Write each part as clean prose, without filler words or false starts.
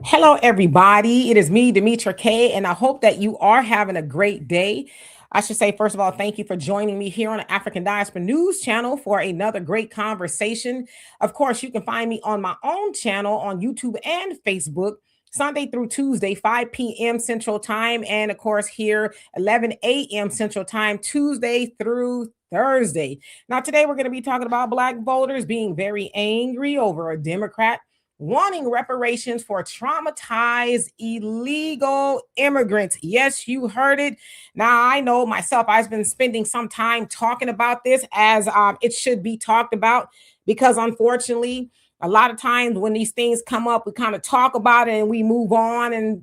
Hello, everybody. It is me, Demetra Kaye, and I hope that you are having a great day. I should say, first of all, thank you for joining me here on the African Diaspora News channel for another great conversation. Of course, you can find me on my own channel on YouTube and Facebook. Sunday through Tuesday, 5 p.m. Central Time, and of course, here 11 a.m. Central Time, Tuesday through Thursday. Now, today we're going to be talking about Black voters being very angry over a Democrat wanting reparations for traumatized illegal immigrants. Yes, you heard it. Now, I know myself, I've been spending some time talking about this as it should be talked about because unfortunately, a lot of times when these things come up, we kind of talk about it and we move on and,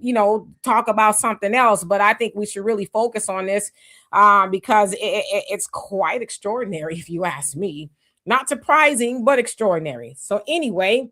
talk about something else. But I think we should really focus on this because it's quite extraordinary, if you ask me. Not surprising, but extraordinary. So, anyway,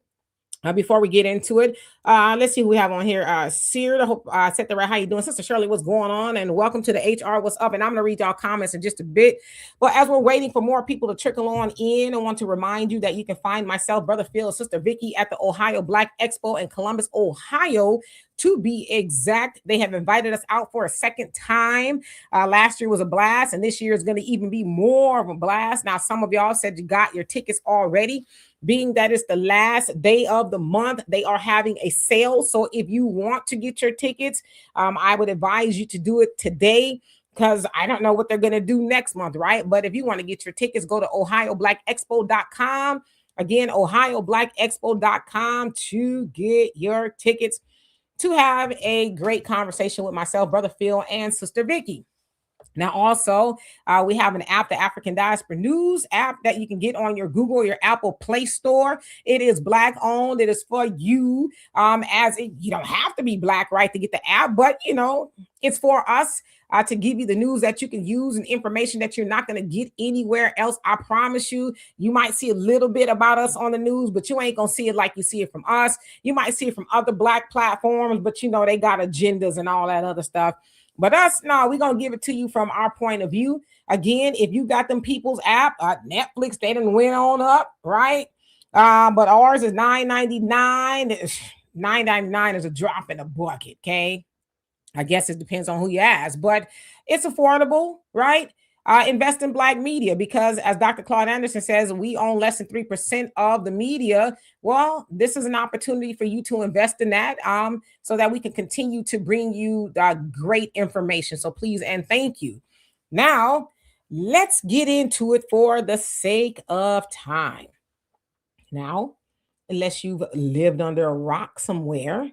before we get into it, let's see who we have on here. Seared, I hope I said the right. How you doing, Sister Shirley? What's going on? And welcome to the HR. What's up? And I'm gonna read y'all comments in just a bit. But as we're waiting for more people to trickle on in, I want to remind you that you can find myself, Brother Phil, Sister Vicky at the Ohio Black Expo in Columbus, Ohio. To be exact, they have invited us out for a second time. Last year was a blast, and this year is going to even be more of a blast. Now, some of y'all said you got your tickets already. Being that it's the last day of the month, they are having a sale. So if you want to get your tickets, I would advise you to do it today because I don't know what they're going to do next month, right? But if you want to get your tickets, go to ohioblackexpo.com. Again, ohioblackexpo.com to get your tickets to have a great conversation with myself, Brother Phil, and Sister Vicky. Now, also, we have an app, the African Diaspora News app that you can get on your Google, or your Apple Play Store. It is Black owned. It is for you. You don't have to be Black, right, to get the app, but it's for us. To give you the news that you can use and information that you're not going to get anywhere else. I promise you, you might see a little bit about us on the news, but you ain't going to see it like you see it from us. You might see it from other Black platforms, but they got agendas and all that other stuff. But us, no, we're going to give it to you from our point of view. Again, if you got them people's app, Netflix, they done went on up, right? But ours is $9.99. $9.99 is a drop in the bucket, okay? I guess it depends on who you ask, but it's affordable, right? Invest in Black media because, as Dr. Claude Anderson says, we own less than 3% of the media. Well, this is an opportunity for you to invest in that so that we can continue to bring you great information. So please and thank you. Now, let's get into it for the sake of time. Now, unless you've lived under a rock somewhere,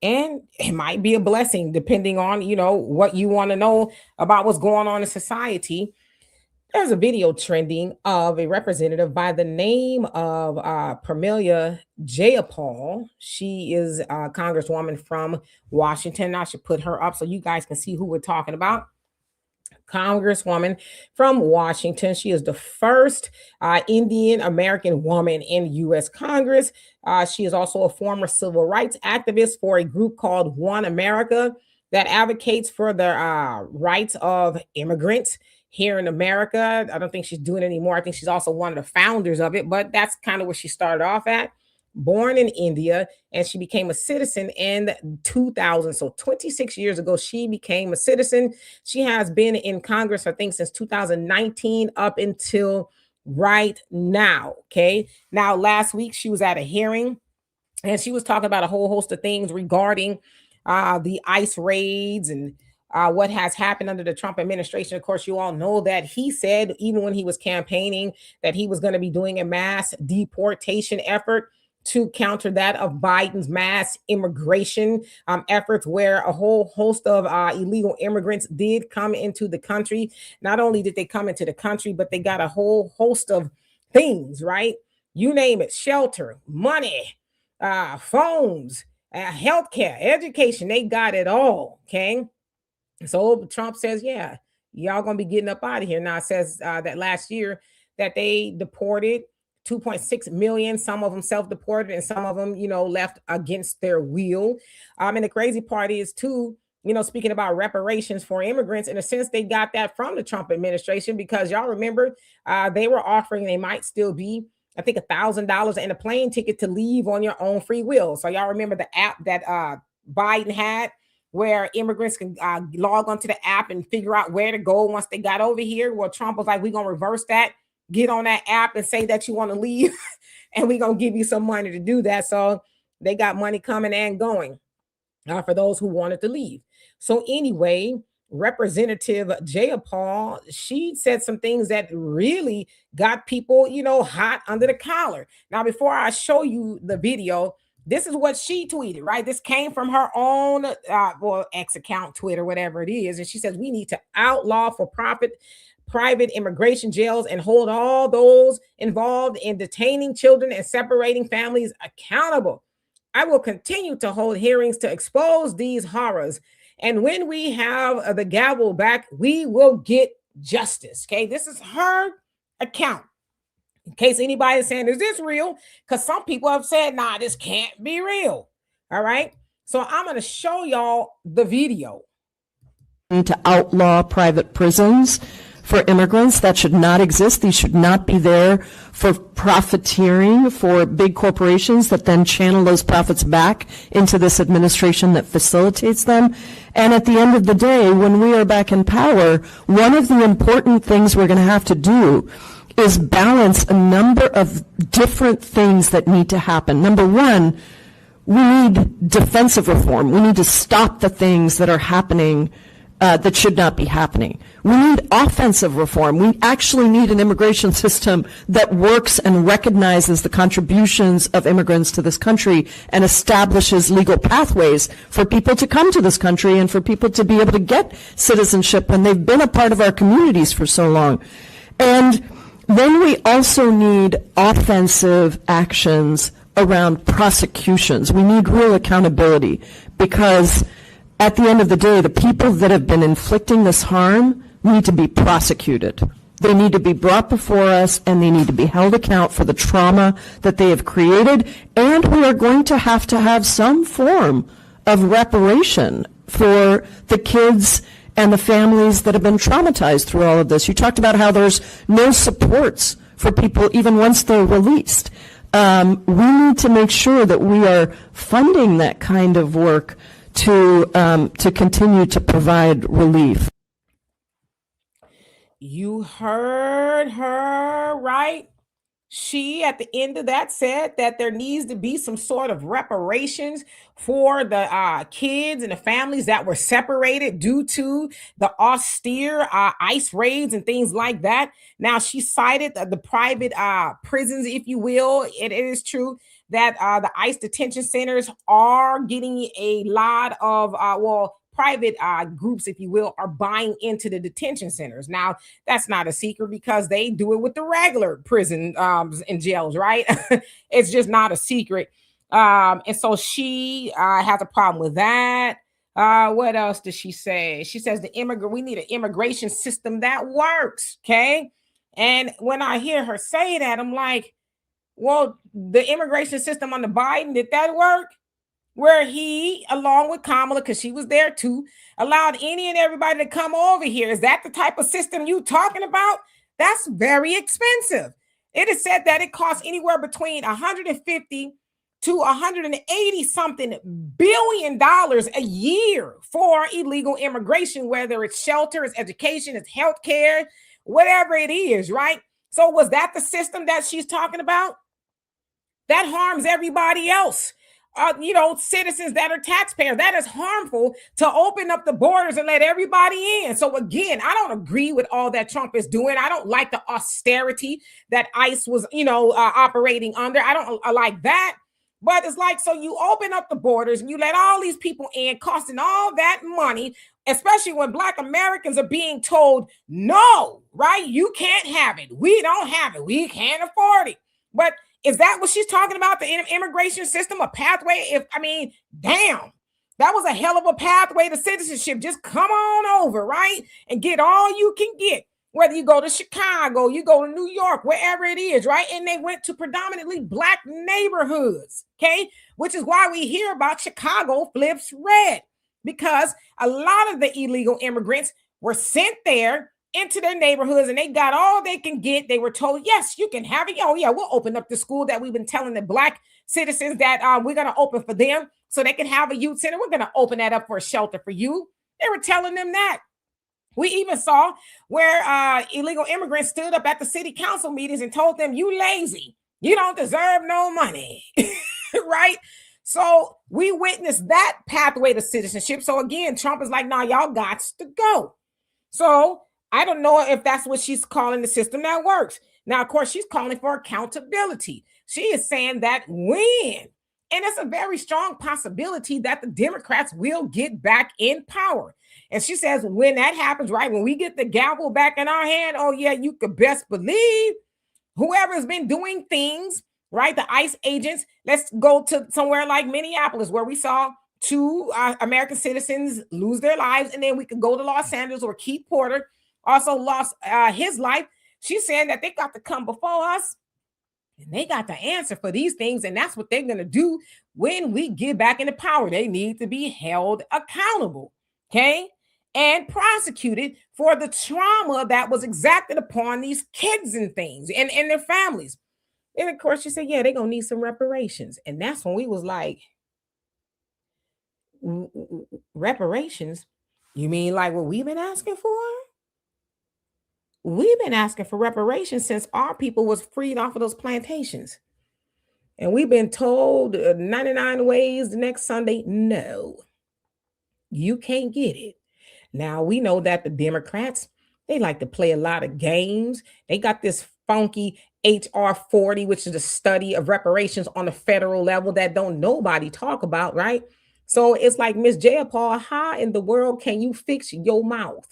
and it might be a blessing depending on what you want to know about what's going on in society. There's a video trending of a representative by the name of Pramila Jayapal. She is a congresswoman from Washington. I should put her up so you guys can see who we're talking about. Congresswoman from Washington. She is the first Indian American woman in U.S. Congress. She is also a former civil rights activist for a group called One America that advocates for the rights of immigrants here in America. I don't think she's doing it anymore. I think she's also one of the founders of it, but that's kind of where she started off at. Born in India, and she became a citizen in 2000. So 26 years ago, she became a citizen. She has been in Congress, I think, since 2019 up until right now. Okay. Now, last week, she was at a hearing and she was talking about a whole host of things regarding the ICE raids and what has happened under the Trump administration. Of course, you all know that he said, even when he was campaigning, that he was going to be doing a mass deportation effort to counter that of Biden's mass immigration efforts, where a whole host of illegal immigrants did come into the country. Not only did they come into the country, but they got a whole host of things, right? You name it: shelter, money, phones, healthcare, education. They got it all, okay? So Trump says, yeah, y'all gonna be getting up out of here. Now it says that last year that they deported 2.6 million. Some of them self-deported, and some of them, left against their will. And the crazy part is too, speaking about reparations for immigrants, in a sense, they got that from the Trump administration because y'all remember they were offering, they might still be I think $1,000 and a plane ticket to leave on your own free will. So y'all remember the app that Biden had, where immigrants can log onto the app and figure out where to go once they got over here. Well, Trump was like, we're going to reverse that. Get on that app and say that you want to leave, and we're going to give you some money to do that. So they got money coming and going for those who wanted to leave. So anyway, Representative Jayapal, she said some things that really got people, hot under the collar. Now, before I show you the video, this is what she tweeted, right? This came from her own, X account, Twitter, whatever it is. And she says, we need to outlaw for profit private immigration jails and hold all those involved in detaining children and separating families accountable. I will continue to hold hearings to expose these horrors. And when we have the gavel back, we will get justice. Okay, this is her account. In case anybody is saying, is this real? Because some people have said, nah, this can't be real. All right. So I'm going to show y'all the video. To outlaw private prisons for immigrants. That should not exist. These should not be there for profiteering for big corporations that then channel those profits back into this administration that facilitates them. And at the end of the day, when we are back in power, one of the important things we're going to have to do is balance a number of different things that need to happen. Number one, we need defensive reform. We need to stop the things that are happening that should not be happening. We need offensive reform. We actually need an immigration system that works and recognizes the contributions of immigrants to this country and establishes legal pathways for people to come to this country and for people to be able to get citizenship when they've been a part of our communities for so long. And then we also need offensive actions around prosecutions. We need real accountability, because at the end of the day, the people that have been inflicting this harm need to be prosecuted. They need to be brought before us, and they need to be held account for the trauma that they have created. And we are going to have some form of reparation for the kids and the families that have been traumatized through all of this. You talked about how there's no supports for people even once they're released. We need to make sure that we are funding that kind of work to continue to provide relief. You heard her, right? She, at the end of that, said that there needs to be some sort of reparations for the kids and the families that were separated due to the austere ICE raids and things like that. Now, she cited the private prisons, if you will. It is true that the ICE detention centers are getting a lot of, private groups, if you will, are buying into the detention centers. Now, that's not a secret because they do it with the regular prison and jails, right? It's just not a secret. And so she has a problem with that. What else does she say? She says we need an immigration system that works, okay? And when I hear her say that, I'm like, well, the immigration system under Biden, did that work? Where he, along with Kamala, because she was there too, allowed any and everybody to come over here. Is that the type of system you talking about? That's very expensive. It is said that it costs anywhere between 150 to 180 something billion dollars a year for illegal immigration, whether it's shelter, it's education, it's healthcare, whatever it is, right? So was that the system that she's talking about? That harms everybody else. Citizens that are taxpayers. That is harmful to open up the borders and let everybody in. So again, I don't agree with all that Trump is doing. I don't like the austerity that ICE was, operating under. I don't like that. But it's like, so you open up the borders and you let all these people in, costing all that money, especially when Black Americans are being told, no, right? You can't have it. We don't have it. We can't afford it. But is that what she's talking about? The immigration system, a pathway? Damn, that was a hell of a pathway to citizenship. Just come on over, right? And get all you can get. Whether you go to Chicago, you go to New York, wherever it is, right? And they went to predominantly Black neighborhoods, okay? Which is why we hear about Chicago flips red, because a lot of the illegal immigrants were sent there into their neighborhoods and they got all they can get. They were told, yes, you can have it. Oh, yeah, we'll open up the school that we've been telling the Black citizens that we're going to open for them so they can have a youth center. We're going to open that up for a shelter for you. They were telling them that. We even saw where illegal immigrants stood up at the city council meetings and told them, you lazy, you don't deserve no money, right? So we witnessed that pathway to citizenship. So again, Trump is like, nah, y'all got to go. So I don't know if that's what she's calling the system that works. Now, of course, she's calling for accountability. She is saying that when, and it's a very strong possibility that the Democrats will get back in power. And she says, when that happens, right, when we get the gavel back in our hand, oh, yeah, you could best believe whoever's been doing things, right, the ICE agents, let's go to somewhere like Minneapolis, where we saw two American citizens lose their lives. And then we could go to Los Angeles, where Keith Porter also lost his life. She's saying that they got to come before us and they got to answer for these things. And that's what they're going to do when we get back into power. They need to be held accountable, okay, and prosecuted for the trauma that was exacted upon these kids and things and their families. And of course, she said, yeah, they're going to need some reparations. And that's when we was like, reparations? You mean like what we've been asking for? We've been asking for reparations since our people was freed off of those plantations. And we've been told 99 ways the next Sunday, no, you can't get it. Now, we know that the Democrats, they like to play a lot of games. They got this funky HR 40, which is the study of reparations on the federal level that don't nobody talk about, right? So it's like, Miss Jayapal, how in the world can you fix your mouth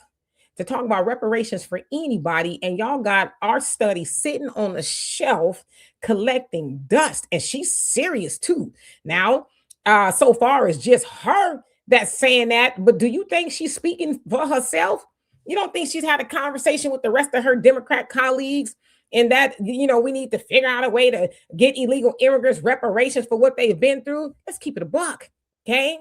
to talk about reparations for anybody? And y'all got our study sitting on the shelf collecting dust. And she's serious too. Now, so far it's just her that's saying that. But do you think she's speaking for herself? You don't think she's had a conversation with the rest of her Democrat colleagues? And that, we need to figure out a way to get illegal immigrants reparations for what they've been through. Let's keep it a buck. Okay.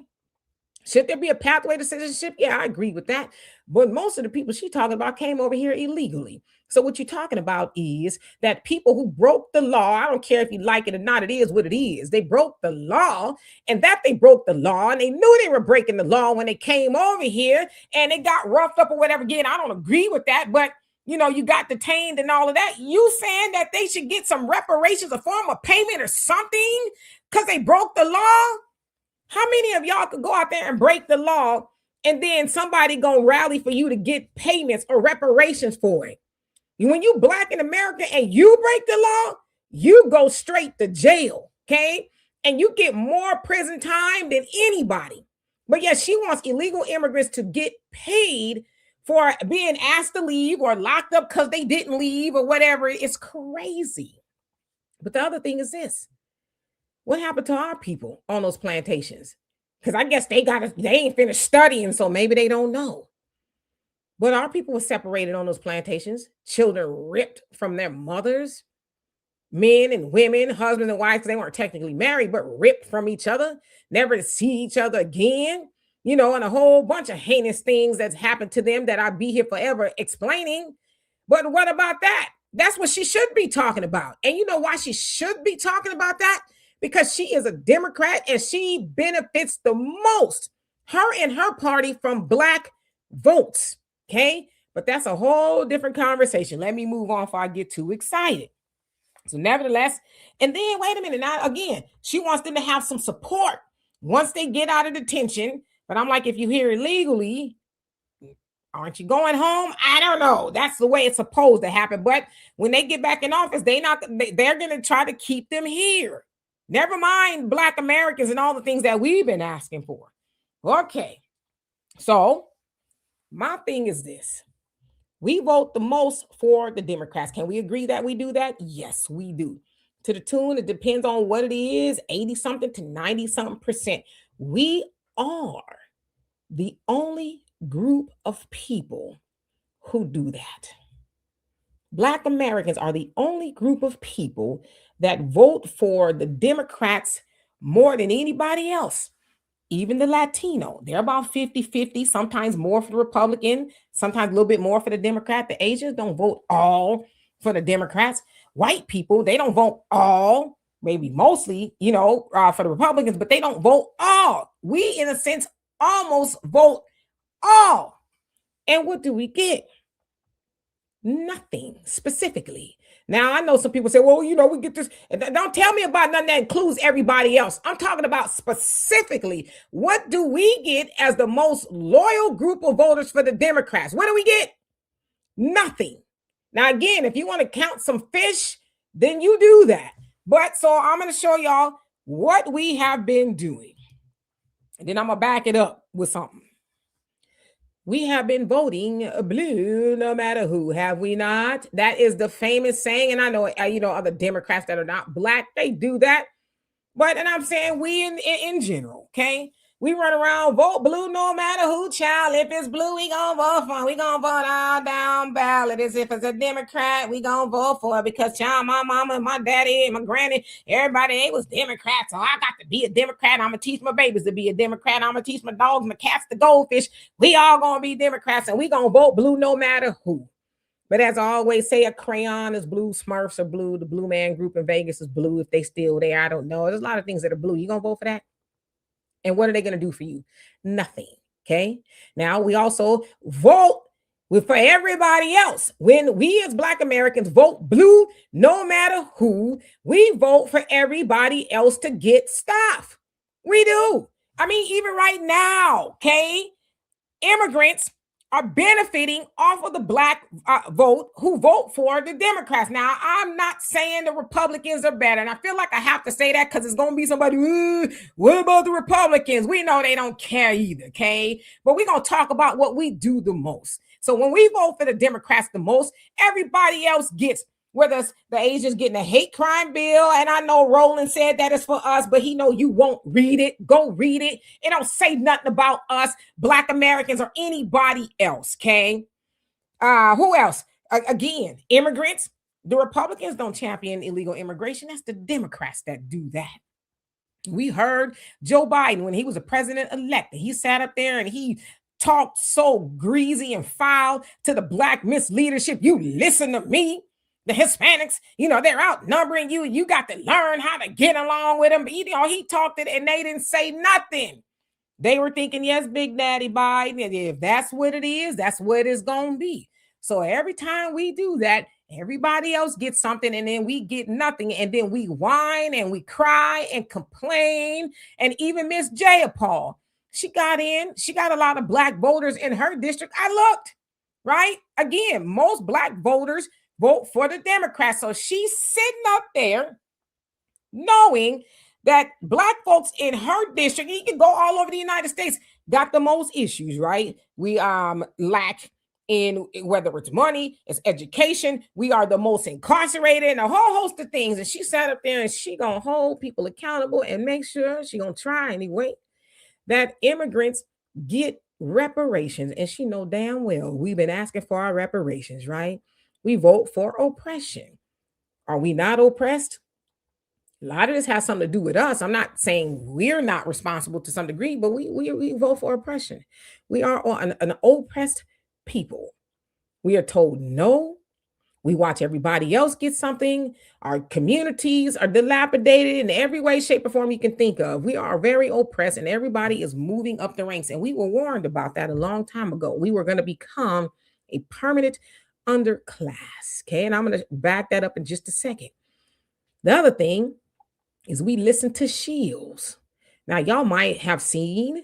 Should there be a pathway to citizenship? Yeah, I agree with that. But most of the people she's talking about came over here illegally. So what you're talking about is that people who broke the law, I don't care if you like it or not, it is what it is. They broke the law, and that they broke the law, and they knew they were breaking the law when they came over here and they got roughed up or whatever. Again, I don't agree with that, but you got detained and all of that. You saying that they should get some reparations, a form of payment or something because they broke the law? How many of y'all could go out there and break the law and then somebody gonna rally for you to get payments or reparations for it? When you Black in America and you break the law, you go straight to jail, okay? And you get more prison time than anybody. But yes, she wants illegal immigrants to get paid for being asked to leave or locked up because they didn't leave or whatever. It's crazy. But the other thing is this. What happened to our people on those plantations? Because I guess they ain't finished studying, so maybe they don't know. But our people were separated on those plantations, children ripped from their mothers, men and women, husband and wife, they weren't technically married, but ripped from each other, never to see each other again, and a whole bunch of heinous things that's happened to them that I'd be here forever explaining. But what about that? That's what she should be talking about. And you know why she should be talking about that? Because she is a Democrat and she benefits the most, her and her party, from Black votes. Okay. But that's a whole different conversation. Let me move on before I get too excited. So nevertheless, and then wait a minute. Now, again, she wants them to have some support once they get out of detention. But I'm like, if you're here illegally, aren't you going home? I don't know. That's the way it's supposed to happen. But when they get back in office, they're going to try to keep them here. Never mind Black Americans and all the things that we've been asking for. Okay. So my thing is this. We vote the most for the Democrats. Can we agree that we do that? Yes, we do. To the tune, it depends on what it is, 80 something to 90 something percent. We are the only group of people who do that. Black Americans are the only group of people that vote for the Democrats more than anybody else. even the Latino, they're about 50-50, sometimes more for the Republican, sometimes a little bit more for the Democrat. The Asians don't vote all for the Democrats. White people, they don't vote all, maybe mostly, for the Republicans, but they don't vote all. We, in a sense, almost vote all. And what do we get? Nothing specifically. Now, I know some people say, well, we get this. Don't tell me about nothing that includes everybody else. I'm talking about specifically, what do we get as the most loyal group of voters for the Democrats? What do we get? Nothing. Now, again, if you want to count some fish, then you do that. But so I'm going to show y'all what we have been doing. And then I'm going to back it up with something. We have been voting blue no matter who, have we not? That is the famous saying. And I know, other Democrats that are not black, they do that. And I'm saying we in general, okay? We run around, vote blue no matter who, child. If it's blue, we gonna vote for it. We gonna vote all down ballot. As if it's a Democrat, we gonna vote for it because, child, my mama, my daddy, my granny, everybody, they was Democrats. So I got to be a Democrat. I'm gonna teach my babies to be a Democrat. I'm gonna teach my dogs, my cats, the goldfish. We all gonna be Democrats, and we gonna vote blue no matter who. But as I always say, a crayon is blue, Smurfs are blue, the Blue Man Group in Vegas is blue if they still there. I don't know. There's a lot of things that are blue. You gonna vote for that? And what are they going to do for you? Nothing. Okay. Now we also vote for everybody else. When we as Black Americans vote blue, no matter who, we vote for everybody else to get stuff. We do. I mean, even right now, okay, immigrants are benefiting off of the black vote who vote for the Democrats. Now, I'm not saying the Republicans are better, and I feel like I have to say that because it's going to be somebody, what about the Republicans? We know they don't care either, okay? But we're going to talk about what we do the most. So when we vote for the Democrats the most, everybody else gets, whether it's the Asians getting a hate crime bill, and I know Roland said that is for us, but he know you won't read it. Go read it. It don't say nothing about us, Black Americans, or anybody else, okay? Who else? Again, immigrants. The Republicans don't champion illegal immigration. That's the Democrats that do that. We heard Joe Biden when he was a president-elect. He sat up there and he talked so greasy and foul to the Black misleadership. You listen to me. The Hispanics, they're outnumbering you. You got to learn how to get along with them. But, he talked it and they didn't say nothing. They were thinking, yes, Big Daddy Biden. And if that's what it is, that's what it's going to be. So every time we do that, everybody else gets something and then we get nothing. And then we whine and we cry and complain. And even Miss Jayapal, she got a lot of Black voters in her district. I looked, right? Again, most Black voters vote for the Democrats. So she's sitting up there knowing that Black folks in her district, you can go all over the United States, got the most issues, right? We lack in whether it's money, it's education. We are the most incarcerated and a whole host of things. And she sat up there and she gonna hold people accountable and make sure, she gonna try anyway, that immigrants get reparations. And she know damn well we've been asking for our reparations, right? We vote for oppression. Are we not oppressed? A lot of this has something to do with us. I'm not saying we're not responsible to some degree, but we vote for oppression. We are an oppressed people. We are told no. We watch everybody else get something. Our communities are dilapidated in every way, shape, or form you can think of. We are very oppressed and everybody is moving up the ranks. And we were warned about that a long time ago. We were going to become a permanent underclass. Okay. And I'm going to back that up in just a second. The other thing is we listen to shills. Now, y'all might have seen,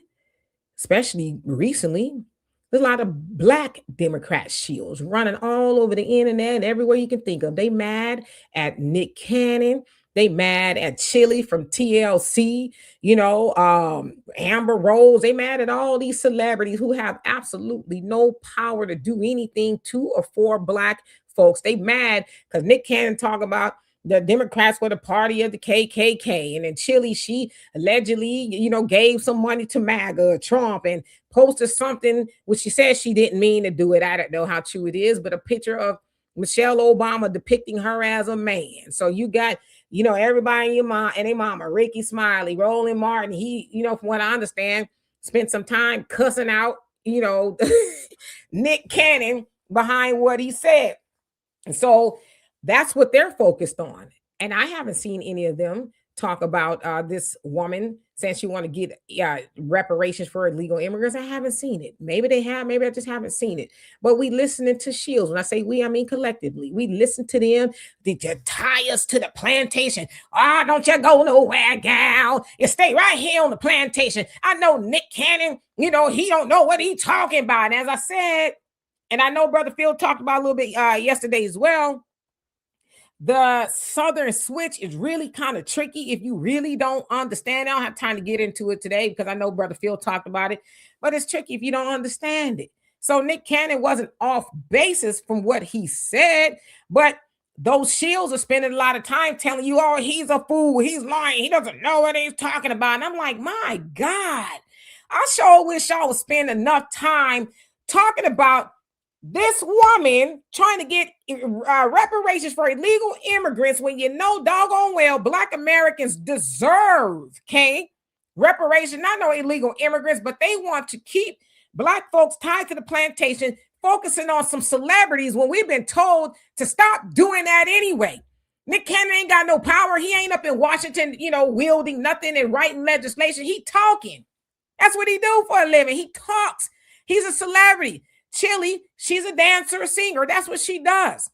especially recently, there's a lot of Black Democrat shills running all over the internet and everywhere you can think of. They mad at Nick Cannon. They mad at Chili from TLC, Amber Rose. They mad at all these celebrities who have absolutely no power to do anything to or for Black folks. They mad because Nick Cannon talk about the Democrats were the party of the KKK. And then Chili, she allegedly, gave some money to MAGA, Trump, and posted something which she said she didn't mean to do it. I don't know how true it is, but a picture of Michelle Obama depicting her as a man. So you got, everybody in your mom and their mama, Ricky Smiley, Roland Martin, he, from what I understand, spent some time cussing out, Nick Cannon behind what he said. And so that's what they're focused on. And I haven't seen any of them talk about this woman saying she want to get reparations for illegal immigrants. I haven't seen it. Maybe they have. Maybe I just haven't seen it. But we listening to Shields. When I say we, I mean collectively. We listen to them. They just tie us to the plantation. Don't you go nowhere, gal. You stay right here on the plantation. I know Nick Cannon, he don't know what he's talking about. And as I said, and I know Brother Phil talked about a little bit yesterday as well, the Southern switch is really kind of tricky if you really don't understand. I don't have time to get into it today because I know Brother Phil talked about it, but it's tricky if you don't understand it. So Nick Cannon wasn't off basis from what he said, but those shields are spending a lot of time telling you, oh, he's a fool, he's lying, he doesn't know what he's talking about. And I'm like, my God, I sure wish y'all would spend enough time talking about this woman trying to get reparations for illegal immigrants when you know doggone well Black Americans deserve, reparations, not no illegal immigrants, but they want to keep Black folks tied to the plantation, focusing on some celebrities when we've been told to stop doing that anyway. Nick Cannon ain't got no power. He ain't up in Washington, wielding nothing and writing legislation. He talking. That's what he do for a living. He talks. He's a celebrity. Chili, she's a dancer, a singer. That's what she does.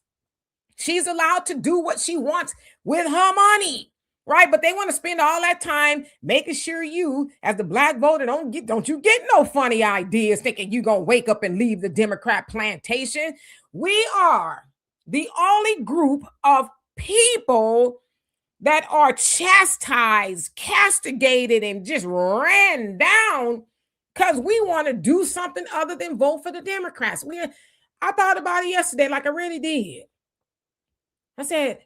She's allowed to do what she wants with her money, right? But they want to spend all that time making sure you, as the Black voter, don't you get no funny ideas thinking you're going to wake up and leave the Democrat plantation. We are the only group of people that are chastised, castigated, and just ran down because we want to do something other than vote for the Democrats. I thought about it yesterday, like I really did. I said,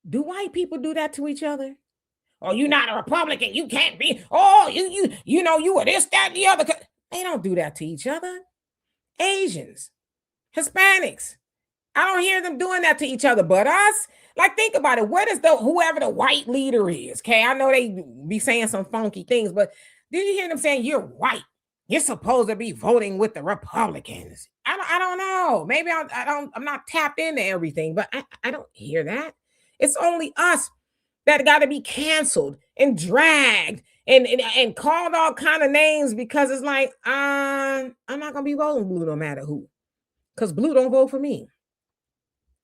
do white people do that to each other? Oh, you're not a Republican. You can't be. Oh, you are this, that, and the other. They don't do that to each other. Asians, Hispanics. I don't hear them doing that to each other, but us. Like, think about it. What is whoever the white leader is? Okay, I know they be saying some funky things, but did you hear them saying you're white? You're supposed to be voting with the Republicans. I don't know. Maybe I'm not tapped into everything, but I don't hear that. It's only us that got to be canceled and dragged and called all kind of names because it's like, I'm not going to be voting blue no matter who, because blue don't vote for me.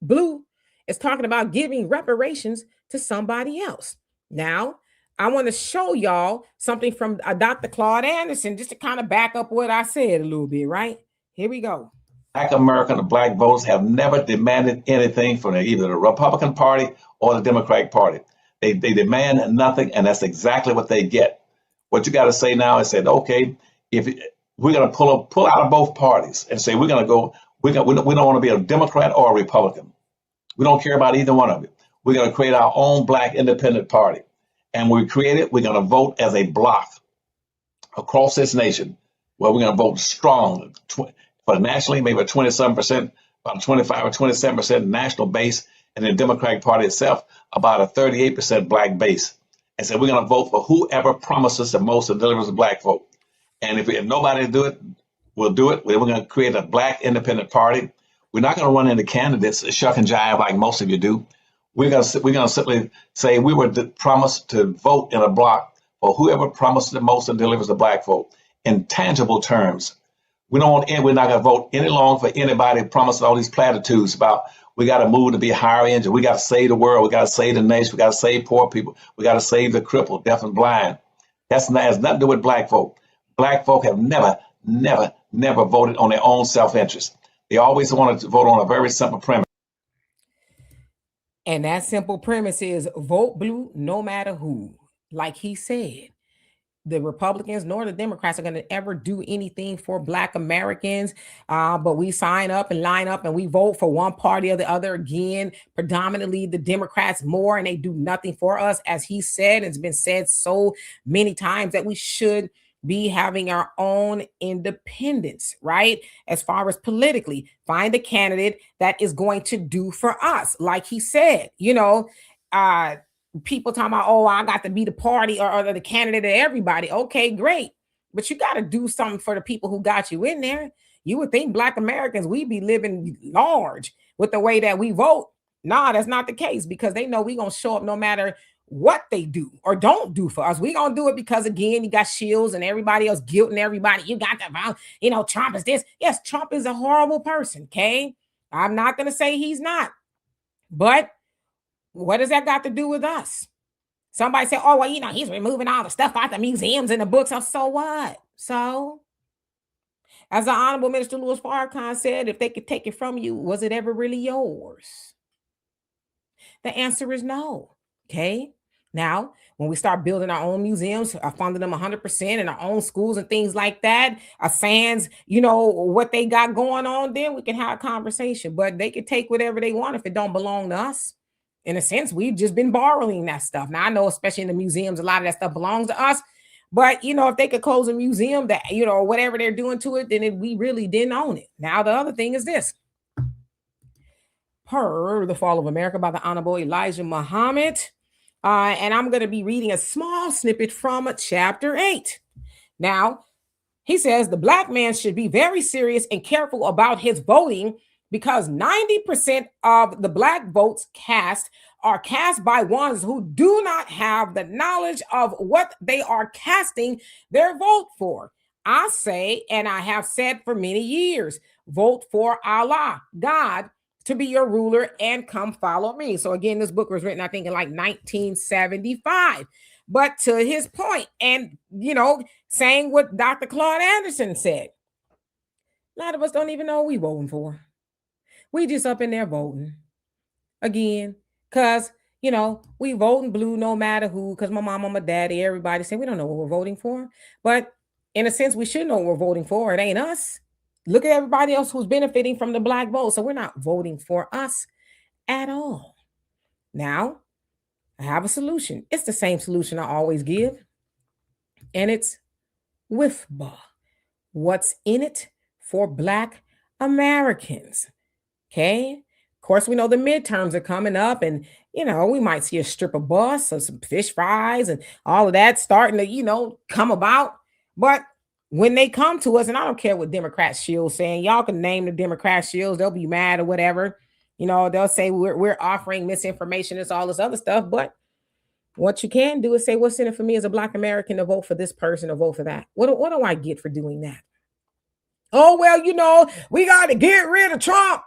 Blue is talking about giving reparations to somebody else. Now, I want to show y'all something from Dr. Claude Anderson just to kind of back up what I said a little bit, right? Here we go. Black American, the Black voters have never demanded anything from either the Republican Party or the Democratic Party. They demand nothing, and that's exactly what they get. What you got to say now is say, okay, if we're going to pull out of both parties and say we're going to go, we don't want to be a Democrat or a Republican. We don't care about either one of it. We're going to create our own Black independent party. And when we create it, we're going to vote as a block across this nation, where we're going to vote strong for nationally, maybe 27%, about 25 or 27% national base, and the Democratic Party itself, about a 38% Black base. And so we're going to vote for whoever promises the most and delivers the Black vote. And if nobody do it, we'll do it. We're going to create a Black independent party. We're not going to run into candidates shuck and jive like most of you do. We're going to simply say we were promised to vote in a block for whoever promises the most and delivers the Black vote in tangible terms. We're not going to vote any longer for anybody promising all these platitudes about we got to move to be higher engine. We got to save the world. We got to save the nation. We got to save poor people. We got to save the crippled, deaf and blind. Has nothing to do with Black folk. Black folk have never voted on their own self-interest. They always wanted to vote on a very simple premise. And that simple premise is vote blue no matter who. Like he said, the Republicans nor the Democrats are going to ever do anything for Black Americans. But we sign up and line up and we vote for one party or the other. Again, predominantly the Democrats more, and they do nothing for us. As he said, it's been said so many times that we should be having our own independence, right? As far as politically, find a candidate that is going to do for us. Like he said, people talking about, oh, I got to be the party or the candidate of everybody. Okay, great. But you got to do something for the people who got you in there. You would think Black Americans, we be living large with the way that we vote. Nah, that's not the case, because they know we going to show up no matter what they do or don't do for us. We going to do it because, again, you got Shields and everybody else guilting everybody. You got that, Trump is this. Yes, Trump is a horrible person, okay? I'm not going to say he's not. But what does that got to do with us? Somebody said, oh, well, he's removing all the stuff out the museums and the books. So what? So, as the Honorable Minister Louis Farrakhan said, if they could take it from you, was it ever really yours? The answer is no. Okay. Now, when we start building our own museums, funding them 100% in our own schools and things like that, sans, what they got going on, then we can have a conversation. But they can take whatever they want if it don't belong to us. In a sense, we've just been borrowing that stuff. Now, I know, especially in the museums, a lot of that stuff belongs to us. But, if they could close a museum that, whatever they're doing to it, then we really didn't own it. Now, the other thing is this. Per The Fall of America by the Honorable Elijah Muhammad. And I'm going to be reading a small snippet from chapter 8. Now, he says the Black man should be very serious and careful about his voting, because 90% of the Black votes cast are cast by ones who do not have the knowledge of what they are casting their vote for. I say, and I have said for many years, vote for Allah, God, to be your ruler, and come follow me. So again, this book was written, I think, in like 1975. But to his point, and, saying what Dr. Claude Anderson said, a lot of us don't even know who we voting for. We just up in there voting. Again, because, we voting blue no matter who, because my mom and my daddy, everybody say we don't know what we're voting for. But in a sense, we should know what we're voting for. It ain't us. Look at everybody else who's benefiting from the Black vote. So we're not voting for us at all. Now, I have a solution. It's the same solution I always give. And it's WIFBA. What's in it for Black Americans? Okay. Of course, we know the midterms are coming up, and, we might see a strip of bus or some fish fries and all of that starting to, come about. But when they come to us, and I don't care what Democrat Shield's saying, y'all can name the Democrat Shields, they'll be mad or whatever. They'll say we're offering misinformation and all this other stuff. But what you can do is say, what's in it for me as a Black American to vote for this person or vote for that? What do I get for doing that? Oh, well, we got to get rid of Trump.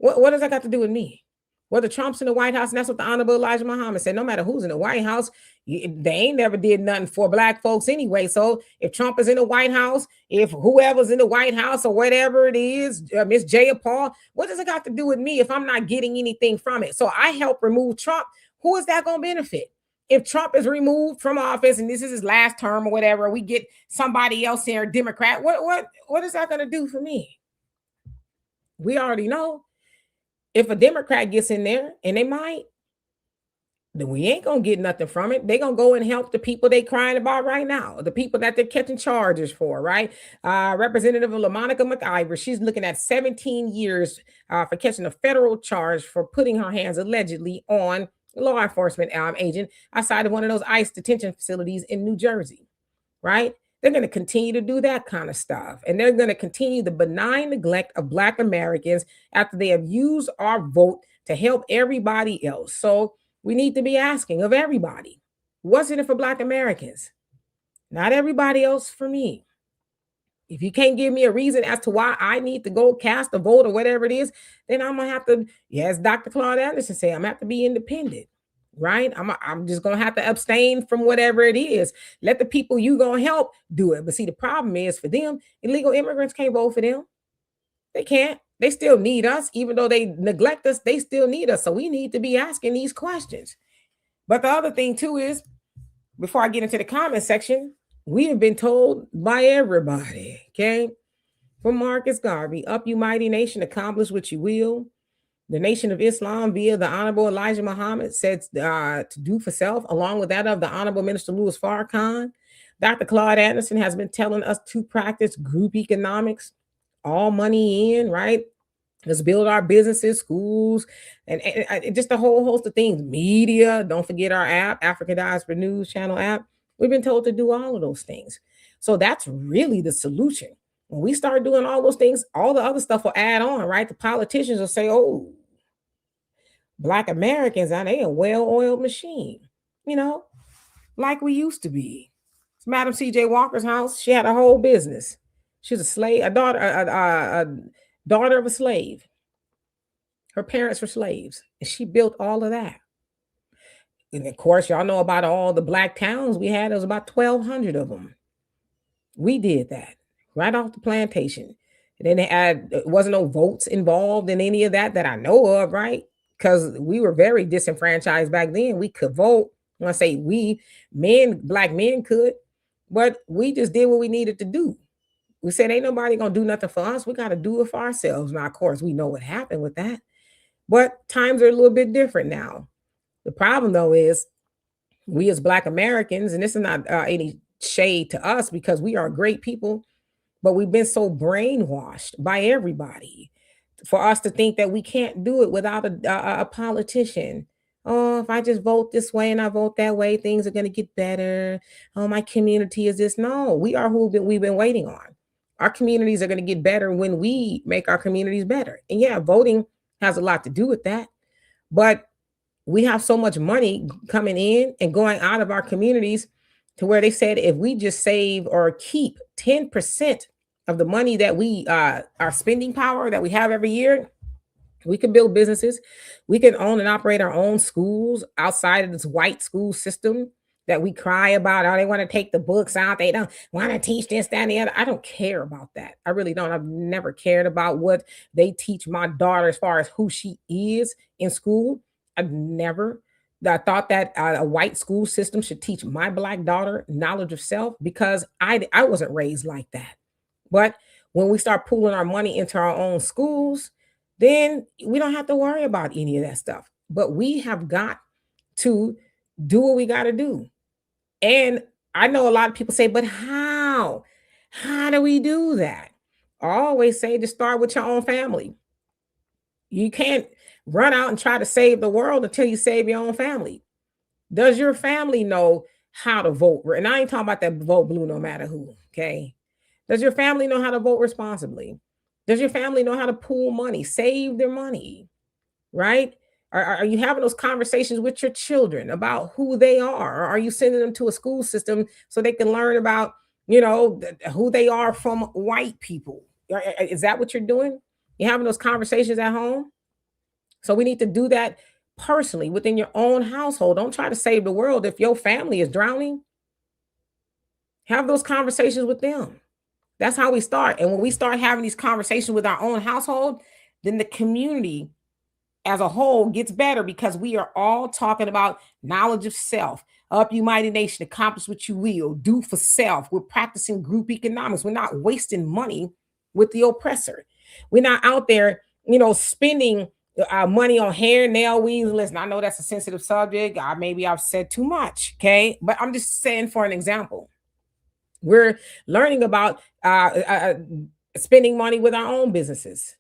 What does that got to do with me? Whether Trump's in the White House, and that's what the Honorable Elijah Muhammad said, no matter who's in the White House, they ain't never did nothing for Black folks anyway. So if Trump is in the White House, if whoever's in the White House or whatever it is, Miss Jayapal, what does it got to do with me if I'm not getting anything from it? So I help remove Trump. Who is that going to benefit? If Trump is removed from office and this is his last term or whatever, we get somebody else here, a Democrat, what is that going to do for me? We already know. If a Democrat gets in there, and they might, then we ain't going to get nothing from it. They're going to go and help the people they crying about right now, the people that they're catching charges for, right? Representative LaMonica McIver, she's looking at 17 years for catching a federal charge for putting her hands allegedly on a law enforcement agent outside of one of those ICE detention facilities in New Jersey, right? They're going to continue to do that kind of stuff. And they're going to continue the benign neglect of Black Americans after they have used our vote to help everybody else. So we need to be asking of everybody, what's in it for Black Americans? Not everybody else for me. If you can't give me a reason as to why I need to go cast a vote or whatever it is, then I'm going to have to, as Dr. Claude Anderson said, I'm going to have to be independent. Right? I'm just going to have to abstain from whatever it is. Let the people you going to help do it. But see, the problem is for them, illegal immigrants can't vote for them. They can't. They still need us. Even though they neglect us, they still need us. So we need to be asking these questions. But the other thing too is, before I get into the comment section, we have been told by everybody, okay? From Marcus Garvey, up you mighty nation, accomplish what you will. The Nation of Islam via the Honorable Elijah Muhammad said to do for self, along with that of the Honorable Minister Louis Farrakhan. Dr. Claude Anderson has been telling us to practice group economics, all money in, right? Let's build our businesses, schools, and just a whole host of things. Media. Don't forget our app, African Diaspora News Channel app. We've been told to do all of those things. So that's really the solution. When we start doing all those things, all the other stuff will add on, right? The politicians will say, oh, Black Americans, are they a well-oiled machine, you know, like we used to be. It's Madam C.J. Walker's house. She had a whole business. She was a slave, a daughter of a slave. Her parents were slaves, and she built all of that. And of course, y'all know about all the black towns we had. There was about 1,200 of them. We did that right off the plantation. And then it wasn't no votes involved in any of that I know of, right? Because we were very disenfranchised back then. We could vote. When I say we, black men could, but we just did what we needed to do. We said, ain't nobody gonna do nothing for us. We got to do it for ourselves. Now, of course, we know what happened with that. But times are a little bit different now. The problem, though, is we as Black Americans, and this is not any shade to us because we are great people, but we've been so brainwashed by everybody for us to think that we can't do it without a politician. Oh, if I just vote this way and I vote that way, things are going to get better. Oh, my community is this. No, we are who we've been waiting on. Our communities are going to get better when we make our communities better. And yeah, voting has a lot to do with that. But we have so much money coming in and going out of our communities to where they said if we just save or keep 10% of the money that we our spending power that we have every year, we can build businesses. We can own and operate our own schools outside of this white school system that we cry about. Oh, they want to take the books out. They don't want to teach this, that, and the other. I don't care about that. I really don't. I've never cared about what they teach my daughter as far as who she is in school. I've never. I thought that a white school system should teach my Black daughter knowledge of self because I wasn't raised like that. But when we start pooling our money into our own schools, then we don't have to worry about any of that stuff. But we have got to do what we got to do. And I know a lot of people say, but how? How do we do that? I always say to start with your own family. You can't run out and try to save the world until you save your own family. Does your family know how to vote? And I ain't talking about that vote blue no matter who, okay? Does your family know how to vote responsibly? Does your family know how to pool money, save their money, right? Are you having those conversations with your children about who they are? Or are you sending them to a school system so they can learn about, who they are from white people? Is that what you're doing? You're having those conversations at home? So we need to do that personally within your own household. Don't try to save the world if your family is drowning. Have those conversations with them. That's how we start. And when we start having these conversations with our own household, then the community as a whole gets better because we are all talking about knowledge of self. Up, you mighty nation, accomplish what you will, do for self. We're practicing group economics. We're not wasting money with the oppressor. We're not out there, spending money on hair, nail, weaves. Listen, I know that's a sensitive subject. Maybe I've said too much, okay? But I'm just saying for an example. We're learning about spending money with our own businesses.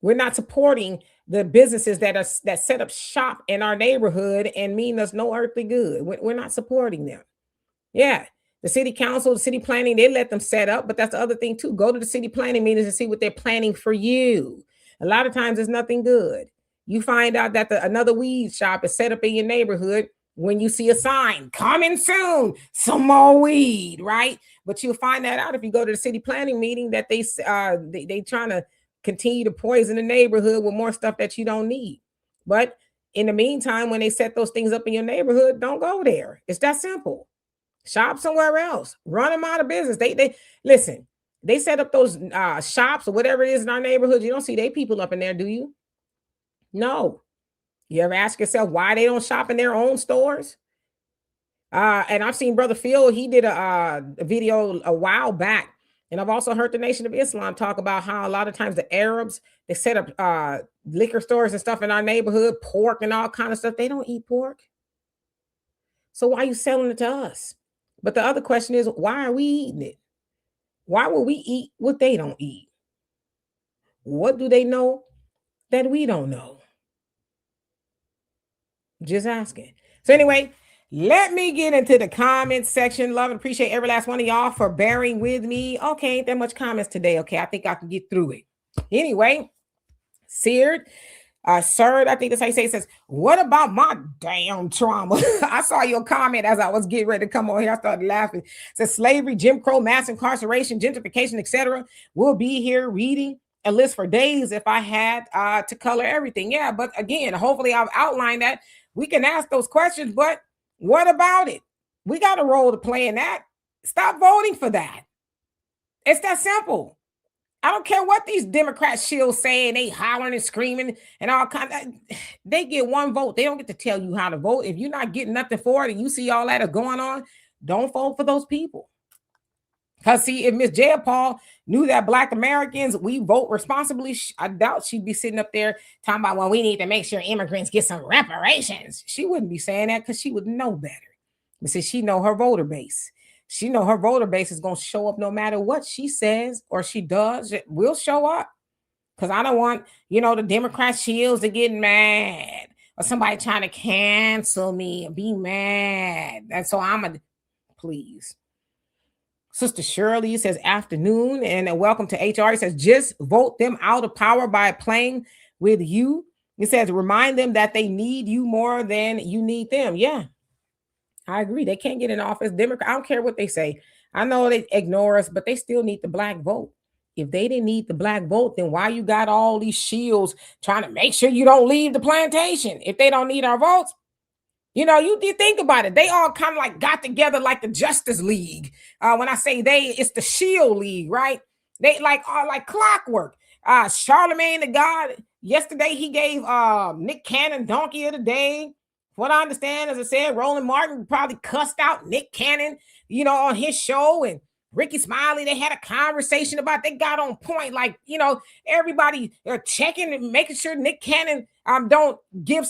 We're not supporting the businesses that set up shop in our neighborhood and mean us no earthly good. We're not supporting them. Yeah, the city council, the city planning, they let them set up, but that's the other thing too. Go to the city planning meetings and see what they're planning for you. A lot of times, it's nothing good. You find out that another weed shop is set up in your neighborhood when you see a sign coming soon, some more weed, right? But you'll find that out if you go to the city planning meeting that they trying to continue to poison the neighborhood with more stuff that you don't need. But in the meantime, when they set those things up in your neighborhood, don't go there. It's that simple. Shop somewhere else. Run them out of business. They listen. They set up those shops or whatever it is in our neighborhood. You don't see they people up in there, do you? No. You ever ask yourself why they don't shop in their own stores? And I've seen Brother Phil, he did a video a while back. And I've also heard the Nation of Islam talk about how a lot of times the Arabs, they set up liquor stores and stuff in our neighborhood, pork and all kind of stuff. They don't eat pork. So why are you selling it to us? But the other question is, why are we eating it? Why will we eat what they don't eat? What do they know that we don't know? Just asking. So anyway, let me get into the comments section. Love and appreciate every last one of y'all for bearing with me. Okay, ain't that much comments today. Okay, I think I can get through it. Anyway, Seared, sir, I think that's how you say it, says, what about my damn trauma? I saw your comment as I was getting ready to come on here. I started laughing. It says slavery, Jim Crow, mass incarceration, gentrification, etc. We'll be here reading a list for days if I had to color everything. Yeah, but again, hopefully I've outlined that. We can ask those questions, but what about it? We got a role to play in that. Stop voting for that. It's that simple. I don't care what these Democrat shills saying, they hollering and screaming and all kind of, they get one vote. They don't get to tell you how to vote. If you're not getting nothing for it and you see all that is going on, don't vote for those people. Because see, if Miss Jayapal knew that Black Americans, we vote responsibly, I doubt she'd be sitting up there talking about, well, we need to make sure immigrants get some reparations. She wouldn't be saying that because she would know better. But see, she know her voter base. She know her voter base is going to show up no matter what she says or she does. It will show up. Because I don't want, the Democrat shields to get mad or somebody trying to cancel me and be mad. And so please. Sister Shirley says afternoon and welcome to HR. It says just vote them out of power by playing with you. It says remind them that they need you more than you need them. Yeah, I agree. They can't get in office. Democrat, I don't care what they say. I know they ignore us, but they still need the Black vote. If they didn't need the Black vote, then why you got all these shields trying to make sure you don't leave the plantation? If they don't need our votes, you think about it. They all kind of like got together like the Justice League. When I say they, it's the Shield League, right? They are like clockwork. Charlemagne the God, yesterday he gave Nick Cannon Donkey of the Day. What I understand, as I said, Roland Martin probably cussed out Nick Cannon, on his show, and Ricky Smiley, they had a conversation about, they got on point, like, everybody checking and making sure Nick Cannon don't give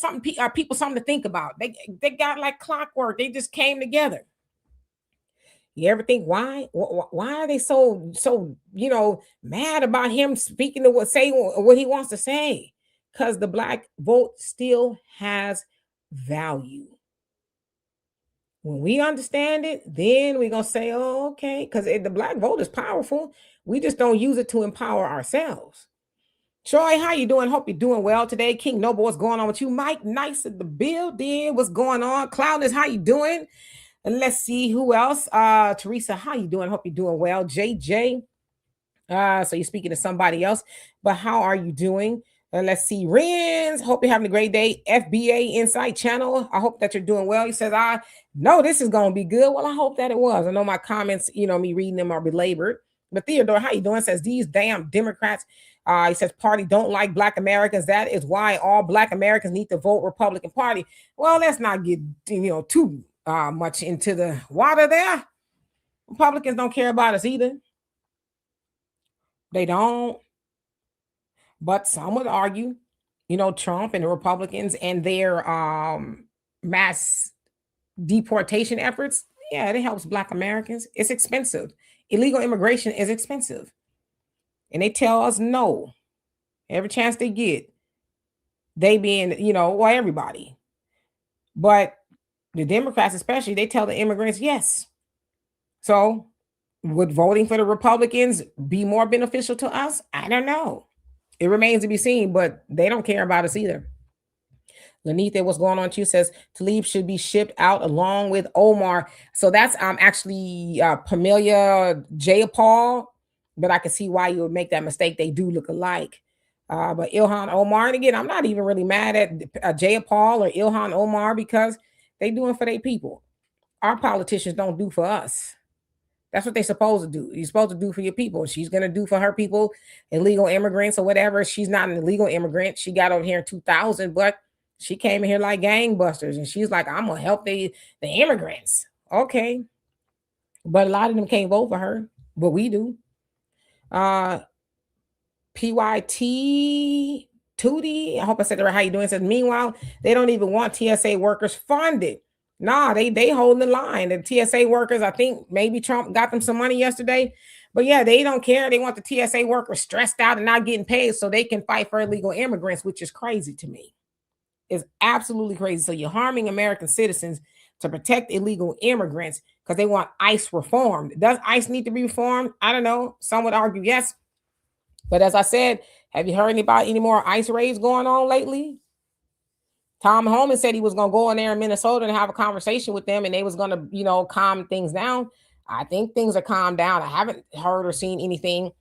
people something to think about. They got like clockwork. They just came together. You ever think why are they so mad about him speaking to what he wants to say? Because the Black vote still has value. When we understand it, then we're going to say, oh, okay, because the Black vote is powerful. We just don't use it to empower ourselves. Troy, how you doing? Hope you're doing well today. King Noble, what's going on with you? Mike, nice at the building. What's going on? Cloudness, how you doing? And let's see who else. Teresa, how you doing? Hope you're doing well. JJ, so you're speaking to somebody else, but how are you doing? And let's see, Renz, hope you're having a great day. FBA Insight Channel, I hope that you're doing well. He says, I know this is going to be good. Well, I hope that it was. I know my comments, me reading them are belabored. But Theodore, how you doing? Says, these damn Democrats, he says, party don't like Black Americans. That is why all Black Americans need to vote Republican Party. Well, let's not get, too much into the water there. Republicans don't care about us either. They don't. But some would argue, Trump and the Republicans and their mass deportation efforts, yeah, it helps Black Americans. It's expensive. Illegal immigration is expensive. And they tell us no every chance they get. They being, everybody. But the Democrats especially, they tell the immigrants yes. So would voting for the Republicans be more beneficial to us? I don't know. It remains to be seen, but they don't care about us either. Lanitha, what's going on? She says Talib should be shipped out along with Omar. So that's actually Pramila Jayapal, but I can see why you would make that mistake. They do look alike. But Ilhan Omar, and again, I'm not even really mad at Jayapal or Ilhan Omar because they doing for their people. Our politicians don't do for us. That's what they're supposed to do. You're supposed to do for your people. She's going to do for her people, illegal immigrants or whatever. She's not an illegal immigrant. She got over here in 2000, but she came in here like gangbusters. And she's like, I'm going to help the immigrants. Okay. But a lot of them can't vote for her, but we do. PYT Tootie, I hope I said that right. How you doing? It says, meanwhile, they don't even want TSA workers funded. Nah, they holding the line. The TSA workers, I think maybe Trump got them some money yesterday. But yeah, they don't care. They want the TSA workers stressed out and not getting paid so they can fight for illegal immigrants, which is crazy to me. It's absolutely crazy. So you're harming American citizens to protect illegal immigrants because they want ICE reformed. Does ICE need to be reformed? I don't know. Some would argue yes. But as I said, have you heard about any more ICE raids going on lately? Tom Homan said he was going to go in there in Minnesota and have a conversation with them and they was going to, calm things down. I think things are calmed down. I haven't heard or seen anything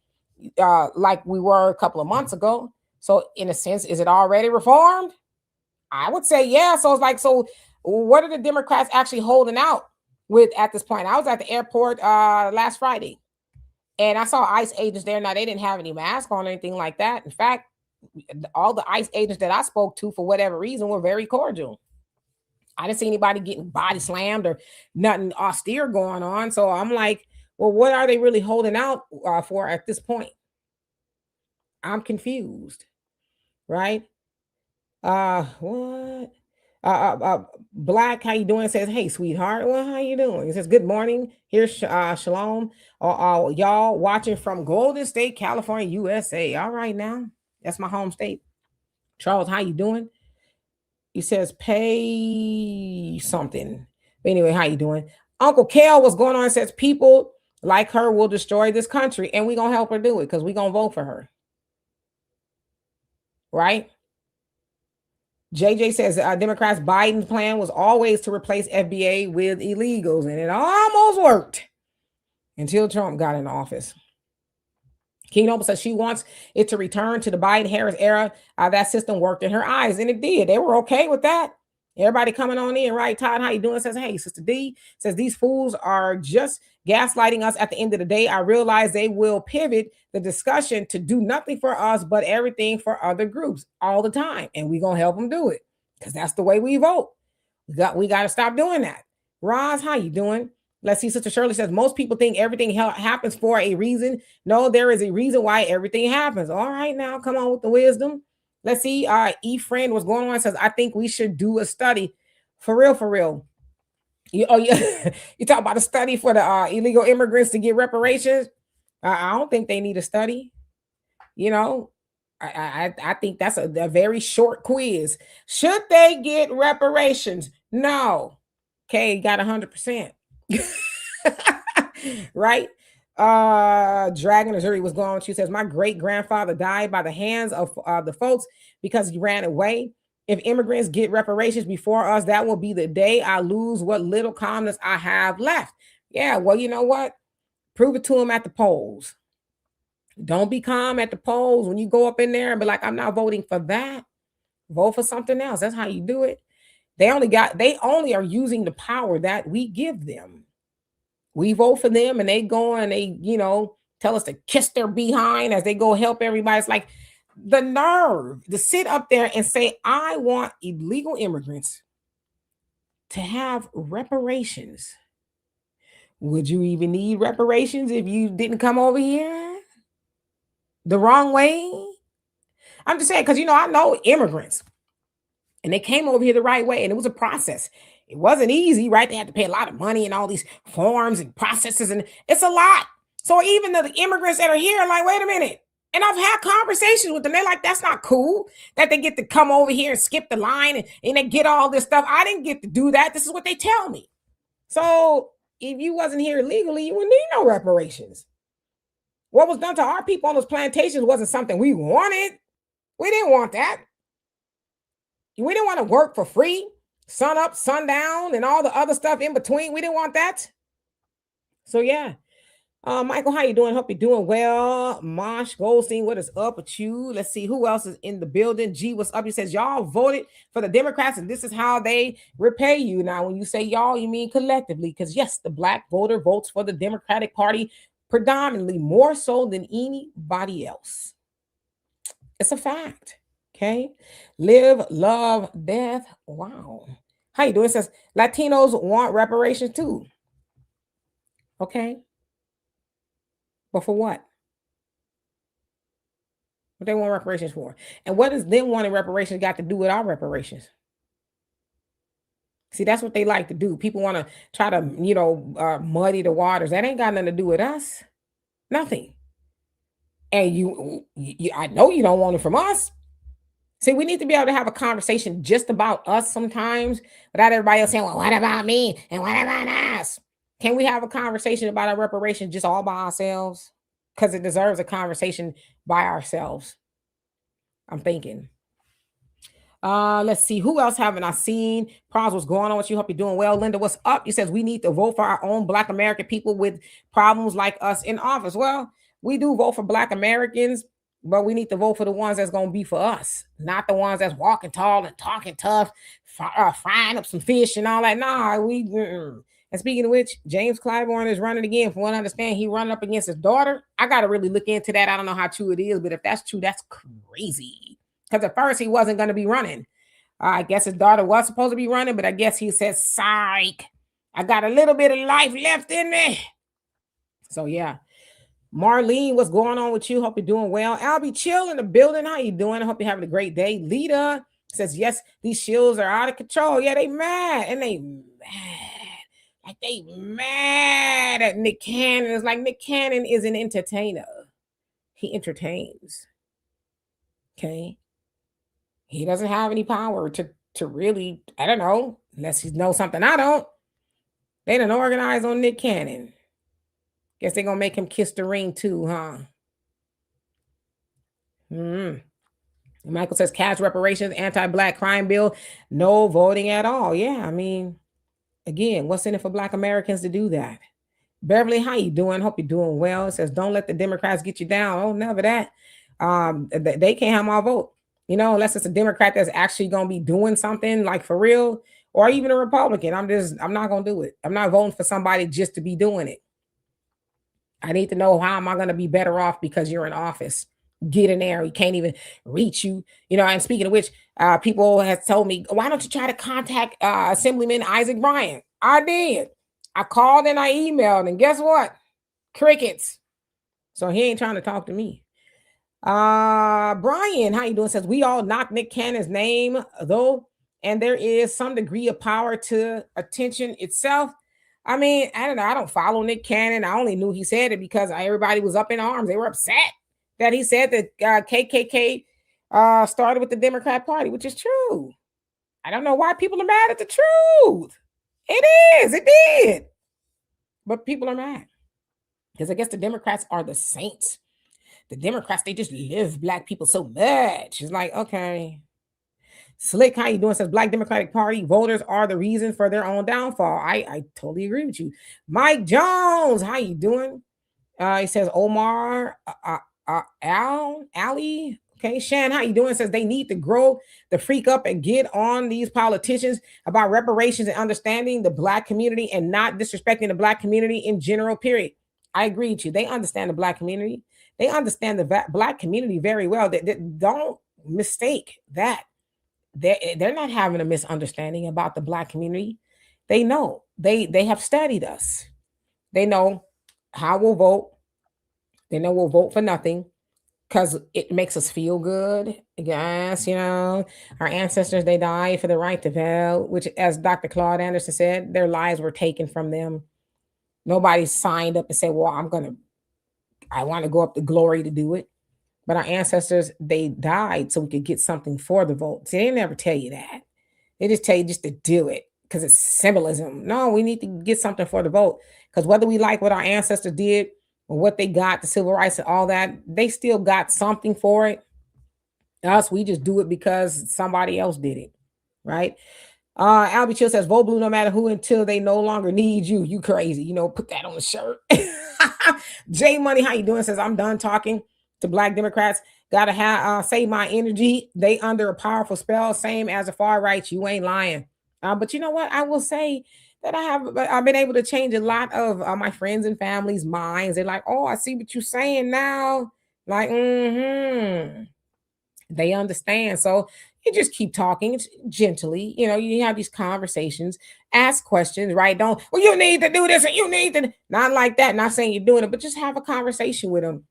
like we were a couple of months ago. So in a sense, is it already reformed? I would say, yeah. So it's like, so what are the Democrats actually holding out with at this point? I was at the airport last Friday and I saw ICE agents there. Now, they didn't have any masks on or anything like that. In fact, all the ICE agents that I spoke to, for whatever reason, were very cordial. I didn't see anybody getting body slammed or nothing austere going on. So I'm like, well, what are they really holding out for at this point? I'm confused, right? What? Black, how you doing? Says, hey, sweetheart. Well, how you doing? He says, good morning. Here's Shalom. Y'all watching from Golden State, California, USA. All right, now that's my home state. Charles, how you doing? He says, pay something. But anyway, how you doing? Uncle Kel, what's going on? Says, people like her will destroy this country, and we're gonna help her do it because we're gonna vote for her. Right? JJ says Democrats' Biden's plan was always to replace FBA with illegals, and it almost worked until Trump got in office. King Noble says she wants it to return to the Biden-Harris era. That system worked in her eyes, and it did. They were okay with that. Everybody coming on in, right? Todd, how you doing? Says, hey, Sister D. Says, these fools are just gaslighting us at the end of the day. I realize they will pivot the discussion to do nothing for us, but everything for other groups all the time. And we're going to help them do it because that's the way we vote. We got to stop doing that. Roz, how you doing? Let's see. Sister Shirley says, most people think everything happens for a reason. No, there is a reason why everything happens. All right, now come on with the wisdom. Let's see. E-Friend, what's going on? Says, I think we should do a study. For real, for real. You talk about a study for the illegal immigrants to get reparations. I don't think they need a study. I think that's a very short quiz. Should they get reparations? No. Okay, got 100%. Right? Dragon Azuri was going. She says, my great grandfather died by the hands of the folks because he ran away. If immigrants get reparations before us, that will be the day I lose what little calmness I have left. Yeah, well, you know what? Prove it to them at the polls. Don't be calm at the polls when you go up in there and be like, I'm not voting for that. Vote for something else. That's how you do it. They only are using the power that we give them. We vote for them and they go and they, tell us to kiss their behind as they go help everybody. It's like the nerve to sit up there and say, I want illegal immigrants to have reparations. Would you even need reparations if you didn't come over here the wrong way? I'm just saying, because, I know immigrants and they came over here the right way and it was a process. It wasn't easy, right? They had to pay a lot of money and all these forms and processes, and it's a lot. So even the immigrants that are here are like, wait a minute. And I've had conversations with them. They're like, that's not cool that they get to come over here and skip the line and they get all this stuff. I didn't get to do that. This is what they tell me. So if you wasn't here legally, you wouldn't need no reparations. What was done to our people on those plantations wasn't something we wanted. We didn't want that. We didn't want to work for free. Sun up, sundown, and all the other stuff in between. We didn't want that. So yeah. Michael, how you doing? Hope you're doing well. Mosh Goldstein, what is up with you? Let's see who else is in the building. G, what's up? He says, y'all voted for the Democrats, and this is how they repay you. Now, when you say y'all, you mean collectively, because yes, the Black voter votes for the Democratic Party predominantly, more so than anybody else. It's a fact. Okay. Live, love, death. Wow. How you doing? It says Latinos want reparations too. Okay. But for what? What they want reparations for? And what does them wanting reparations got to do with our reparations? See, that's what they like to do. People want to try to, muddy the waters. That ain't got nothing to do with us. Nothing. And I know you don't want it from us. See, we need to be able to have a conversation just about us sometimes without everybody else saying, well, what about me? And what about us? Can we have a conversation about our reparations just all by ourselves? Because it deserves a conversation by ourselves. I'm thinking. Let's see. Who else haven't I seen? Pros, what's going on with you? Hope you're doing well. Linda, what's up? You says we need to vote for our own Black American people with problems like us in office. Well, we do vote for Black Americans, but we need to vote for the ones that's going to be for us, not the ones that's walking tall and talking tough, frying up some fish and all that. Nah, And speaking of which, James Clyburn is running again. From what I understand, he running up against his daughter. I got to really look into that. I don't know how true it is, but if that's true, that's crazy. Because at first he wasn't going to be running. I guess his daughter was supposed to be running, but I guess he said, psych, I got a little bit of life left in me. So yeah. Marlene, what's going on with you? Hope you're doing well. Albie, chill in the building. How you doing? I hope you're having a great day. Lita says, yes, these shills are out of control. Yeah, they mad. And they mad. Like they mad at Nick Cannon. It's like Nick Cannon is an entertainer. He entertains. Okay. He doesn't have any power to really, I don't know, unless he knows something I don't. They done organized on Nick Cannon. Guess they're going to make him kiss the ring too, huh? Michael says, cash reparations, anti-Black crime bill, no voting at all. Yeah, I mean, again, what's in it for Black Americans to do that? Beverly, how you doing? Hope you're doing well. It says, don't let the Democrats get you down. Oh, never that. They can't have my vote. Unless it's a Democrat that's actually going to be doing something like for real, or even a Republican. I'm not going to do it. I'm not voting for somebody just to be doing it. I need to know how am I going to be better off because you're in office. Get in there. He can't even reach you. And speaking of which, people have told me, why don't you try to contact Assemblyman Isaac Bryan? I did. I called and I emailed, and guess what? Crickets. So he ain't trying to talk to me. Brian, how you doing? Says we all knock Nick Cannon's name though, and there is some degree of power to attention itself. I mean, I don't know. I don't follow Nick Cannon. I only knew he said it because everybody was up in arms. They were upset that he said that KKK started with the Democrat Party, which is true. I don't know why people are mad at the truth. It is. It did. But people are mad because I guess the Democrats are the saints. The Democrats, they just live Black people so much. It's like, okay. Slick, how you doing? Says Black Democratic Party voters are the reason for their own downfall. I totally agree with you. Mike Jones, how you doing? He says Omar Ali. Okay, Shan, how you doing? Says they need to grow the freak up and get on these politicians about reparations and understanding the Black community and not disrespecting the Black community in general, period. I agree with you. They understand the Black community. They understand the Black community very well. They don't mistake that. They're not having a misunderstanding about the Black community. They know. They have studied us. They know how we'll vote. They know we'll vote for nothing because it makes us feel good. Yes, our ancestors, they died for the right to vote, which, as Dr. Claude Anderson said, their lives were taken from them. Nobody signed up and said, well, I want to go up to glory to do it. But our ancestors, they died so we could get something for the vote. See, they never tell you that. They just tell you just to do it because it's symbolism. No, we need to get something for the vote. Because whether we like what our ancestors did or what they got, the civil rights and all that, they still got something for it. Us, we just do it because somebody else did it, right? Albie Chill says, vote blue no matter who until they no longer need you. You crazy. Put that on the shirt. J Money, how you doing? Says, I'm done talking to Black Democrats. Gotta have save my energy. They under a powerful spell, same as the far right. You ain't lying. But you know what? I will say that I've been able to change a lot of my friends and family's minds. They're like, oh, I see what you're saying now. Like, they understand. So you just keep talking gently. You have these conversations, ask questions, right? Don't, well, you need to do this and you need to, not like that. Not saying you're doing it, but just have a conversation with them.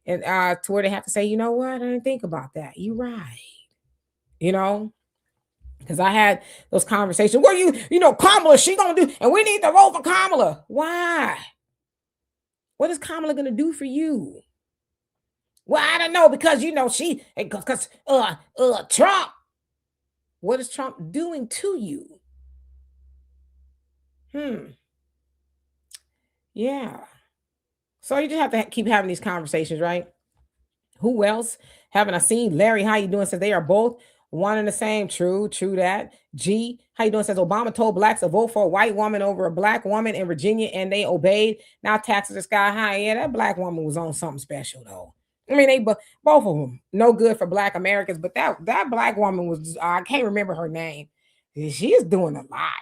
And to where they have to say, you know what? I didn't think about that. You're right. Because I had those conversations. What Kamala, she gonna do, and we need to vote for Kamala. Why? What is Kamala gonna do for you? Well, I don't know, because because Trump. What is Trump doing to you? Yeah. So you just have to keep having these conversations, right? Who else haven't I seen? Larry, how you doing? Says they are both one and the same. True that. G, how you doing? Says Obama told blacks to vote for a white woman over a black woman in Virginia, and they obeyed. Now taxes are sky high. Yeah, that black woman was on something special though. I mean, both of them no good for black Americans, but that black woman was, I can't remember her name. She is doing a lot.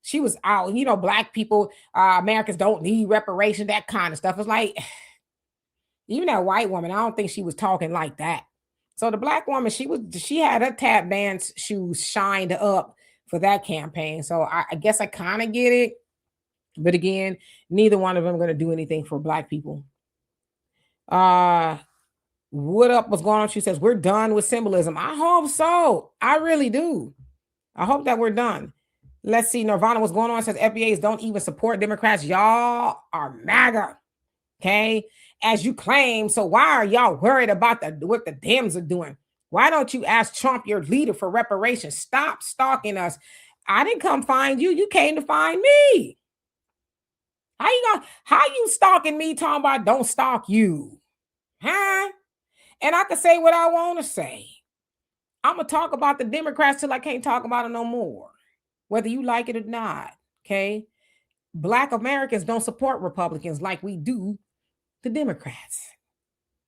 She was out. Black people, Americans don't need reparations, that kind of stuff. It's like, even that white woman, I don't think she was talking like that. So the black woman, she had her tap dance shoes shined up for that campaign. So I guess I kind of get it. But again, neither one of them going to do anything for black people. What up? What's going on? She says, we're done with symbolism. I hope so. I really do. I hope that we're done. Let's see. Nirvana, what's going on? Says FBAs don't even support Democrats. Y'all are MAGA. Okay. As you claim. So why are y'all worried about what the Dems are doing? Why don't you ask Trump, your leader, for reparations? Stop stalking us. I didn't come find you. You came to find me. How you stalking me talking about don't stalk you? Huh? And I can say what I want to say. I'm going to talk about the Democrats till I can't talk about them no more, whether you like it or not. Okay. Black Americans don't support Republicans like we do the Democrats.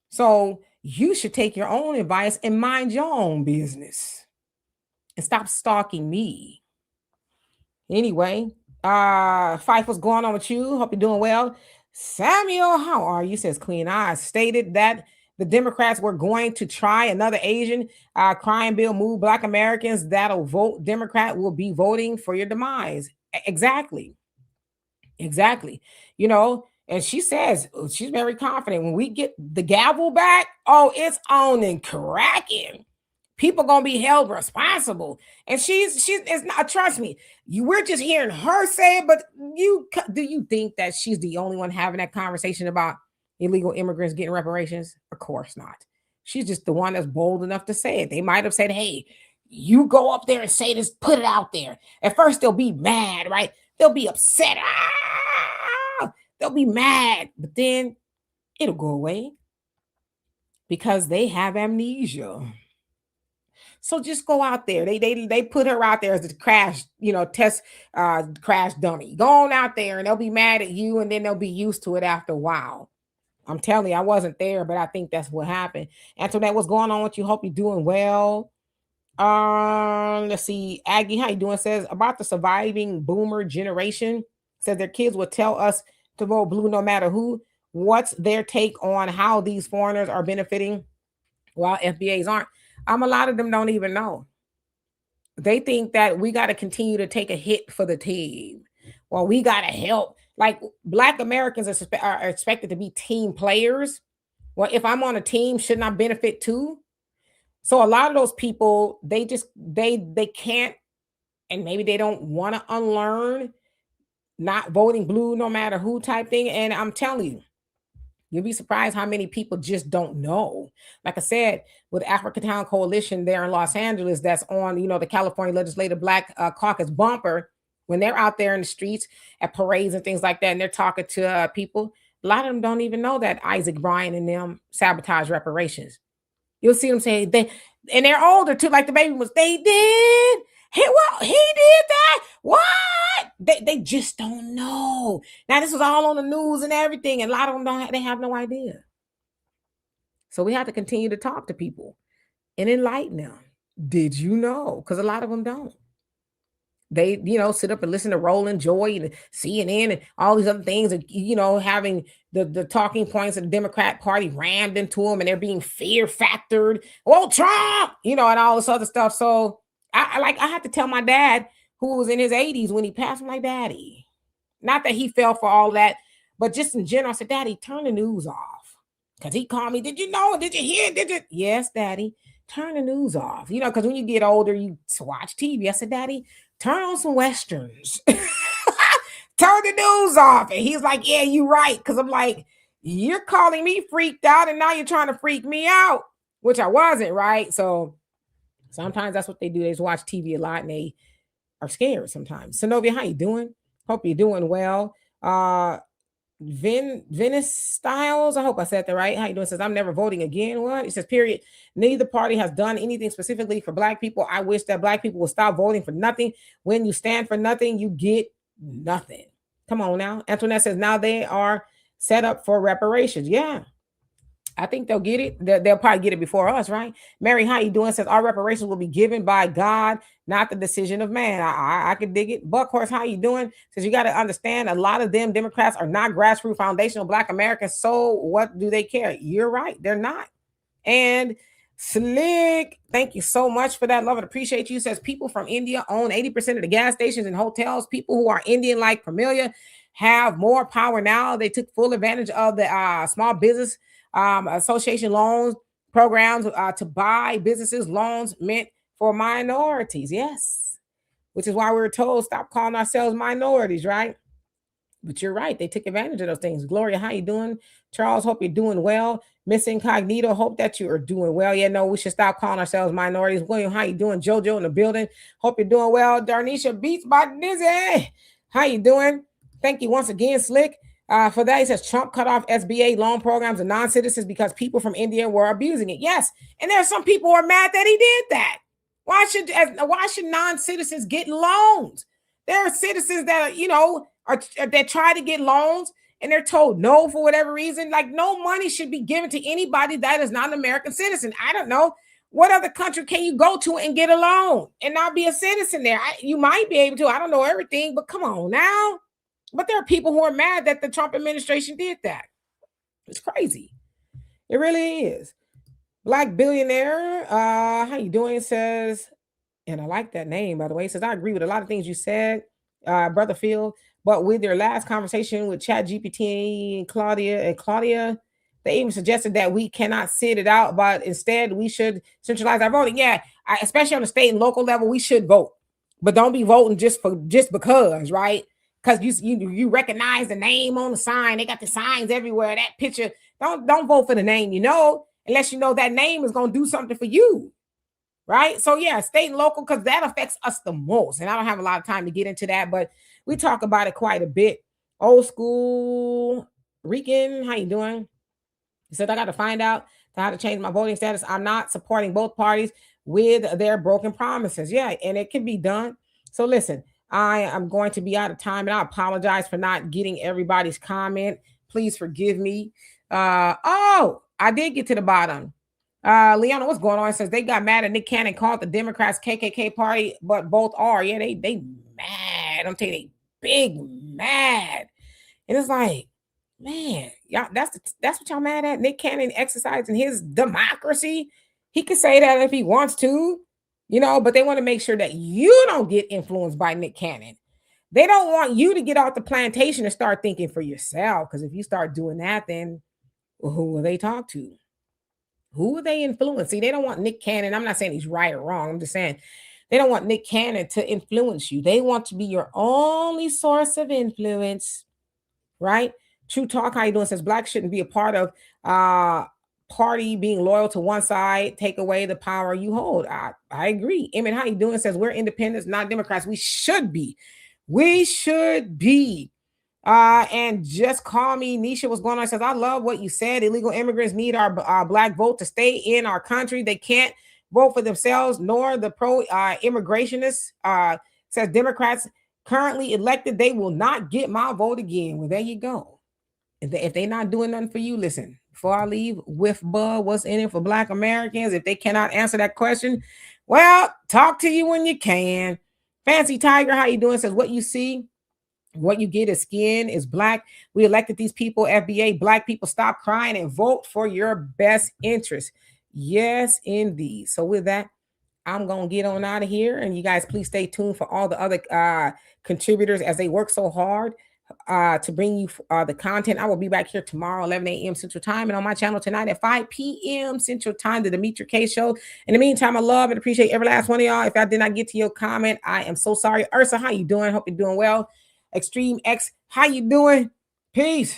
So you should take your own advice and mind your own business and stop stalking me. Anyway, Fife, what's going on with you? Hope you're doing well. Samuel, how are you? Says Queen I stated that the Democrats were going to try another Asian crime bill, move Black Americans that'll vote Democrat will be voting for your demise. Exactly. And she says she's very confident when we get the gavel back, it's on and cracking. People gonna be held responsible. And she's it's not, trust me, we're just hearing her say it, but do you think that she's the only one having that conversation about illegal immigrants getting reparations? Of course not. She's just the one that's bold enough to say it. They might have said, hey, you go up there and say this, put it out there. At first they'll be mad, right? They'll be upset. They'll be mad, but then it'll go away because they have amnesia. So just go out there. They put her out there as a crash, test crash dummy. Go on out there and they'll be mad at you, and then they'll be used to it after a while. I'm telling you, I wasn't there, but I think that's what happened. Antoinette, what's going on with you? Hope you're doing well. Let's see. Aggie, how you doing? Says about the surviving boomer generation. Says their kids will tell us to vote blue no matter who. What's their take on how these foreigners are benefiting while FBAs aren't? A lot of them don't even know. They think that we got to continue to take a hit for the team. Well, we got to help. Like Black Americans are expected to be team players. Well, if I'm on a team, shouldn't I benefit too? So a lot of those people, they can't, and maybe they don't want to unlearn not voting blue no matter who type thing. And I'm telling you, you'll be surprised how many people just don't know. Like I said, with Africatown Coalition there in Los Angeles, that's on, the California Legislative Black Caucus bumper, when they're out there in the streets at parades and things like that, and they're talking to people, a lot of them don't even know that Isaac Bryan and them sabotage reparations. You'll see them say and they're older too, like the baby was, they did. He did that. What? They just don't know. Now this was all on the news and everything, and a lot of them they have no idea. So we have to continue to talk to people and enlighten them. Did you know? Because a lot of them don't. They, sit up and listen to Roland Joy and CNN and all these other things, and having the talking points of the Democrat Party rammed into them, and they're being fear factored. Oh, Trump, and all this other stuff. So I had to tell my dad, who was in his 80s when he passed, I'm like, Daddy, not that he fell for all that, but just in general, I said, Daddy, turn the news off. Because he called me, did you know? Did you hear? Did you? Yes, Daddy. turn the news off. Because when you get older, you watch TV. I said, Daddy, turn on some Westerns. Turn the news off. And he's like, yeah, you're right. Because I'm like, you're calling me freaked out, and now you're trying to freak me out, which I wasn't, right? So sometimes that's what they do. They just watch TV a lot, and they are scared sometimes. Synovia, how you doing? Hope you're doing well. Venice Styles, I hope I said that right. How you doing? Says, I'm never voting again. What? It says, period. Neither party has done anything specifically for Black people. I wish that Black people will stop voting for nothing. When you stand for nothing, you get nothing. Come on now. Antoinette says, now they are set up for reparations. Yeah. I think they'll get it. They'll probably get it before us, right? Mary, how you doing? Says, our reparations will be given by God, not the decision of man. I can dig it. Buckhorse, how you doing? Says, you got to understand, a lot of them Democrats are not grassroots foundational Black Americans. So what do they care? You're right. They're not. And Slick, thank you so much for that. Love and appreciate you. Says, people from India own 80% of the gas stations and hotels. People who are Indian like Pramila have more power now. They took full advantage of the small business association loans programs to buy businesses loans meant for minorities. Yes, which is why we were told stop calling ourselves minorities, right? But you're right, they took advantage of those things. Gloria, how you doing? Charles, hope you're doing well. Miss Incognito, hope that you are doing well. Yeah, no, we should stop calling ourselves minorities. William, how you doing? Jojo in the building, hope you're doing well. Darnisha Beats by Dizzy, how you doing? Thank you once again, Slick. For that, he says Trump cut off SBA loan programs to non-citizens because people from India were abusing it. Yes, and there are some people who are mad that he did that. Why should non-citizens get loans? There are citizens that that try to get loans and they're told no for whatever reason. Like, no money should be given to anybody that is not an American citizen. I don't know. What other country can you go to and get a loan and not be a citizen there? You might be able to. I don't know everything, but come on now. But there are people who are mad that the Trump administration did that. It's crazy. It really is. Black billionaire, how you doing? Says, and I like that name, by the way. Says, I agree with a lot of things you said, Brother Phil. But with their last conversation with ChatGPT and Claudia, they even suggested that we cannot sit it out, but instead we should centralize our voting. Yeah, especially on the state and local level, we should vote, but don't be voting just because, right? Because you recognize the name on the sign. They got the signs everywhere. That picture. Don't vote for the name, unless you know that name is going to do something for you, right? So yeah, state and local, because that affects us the most. And I don't have a lot of time to get into that, but we talk about it quite a bit. Old school Rican, how you doing? He said, I got to find out how to change my voting status. I'm not supporting both parties with their broken promises. Yeah, and it can be done. So listen, I am going to be out of time, and I apologize for not getting everybody's comment. Please forgive me. I did get to the bottom. Leona, what's going on? It says they got mad at Nick Cannon, called the Democrats KKK party, but both are. Yeah, they mad. I'm telling you, they big mad. And it's like, man, y'all, that's what y'all mad at? Nick Cannon exercising his democracy. He can say that if he wants to, but they want to make sure that you don't get influenced by Nick Cannon. They don't want you to get off the plantation and start thinking for yourself. Because if you start doing that, then who will they talk to? Who will they influence? See, they don't want Nick Cannon. I'm not saying he's right or wrong. I'm just saying they don't want Nick Cannon to influence you. They want to be your only source of influence, right? True Talk, how you doing? Says Black shouldn't be a part of party being loyal to one side, take away the power you hold. I agree. Emmett, how you doing? Says we're independents, not Democrats. We should be. We should be. And just call me Nisha. What's going on? Says I love what you said. Illegal immigrants need our Black vote to stay in our country. They can't vote for themselves, nor the pro immigrationists. Says Democrats currently elected, they will not get my vote again. Well, there you go. If they're not doing nothing for you, listen, before I leave, with Bud, what's in it for Black Americans? If they cannot answer that question, well, talk to you when you can. Fancy Tiger, how you doing? Says what you see, what you get is skin is Black. We elected these people, FBA, Black people, stop crying and vote for your best interest. Yes, indeed. So with that, I'm going to get on out of here. And you guys, please stay tuned for all the other contributors as they work so hard to bring you the content. I will be back here tomorrow, 11 a.m. Central Time, and on my channel tonight at 5 p.m. Central Time, the Demetra Kaye Show. In the meantime, I love and appreciate every last one of y'all. If I did not get to your comment, I am so sorry. Ursa, how you doing? Hope you're doing well. Extreme X, how you doing? Peace.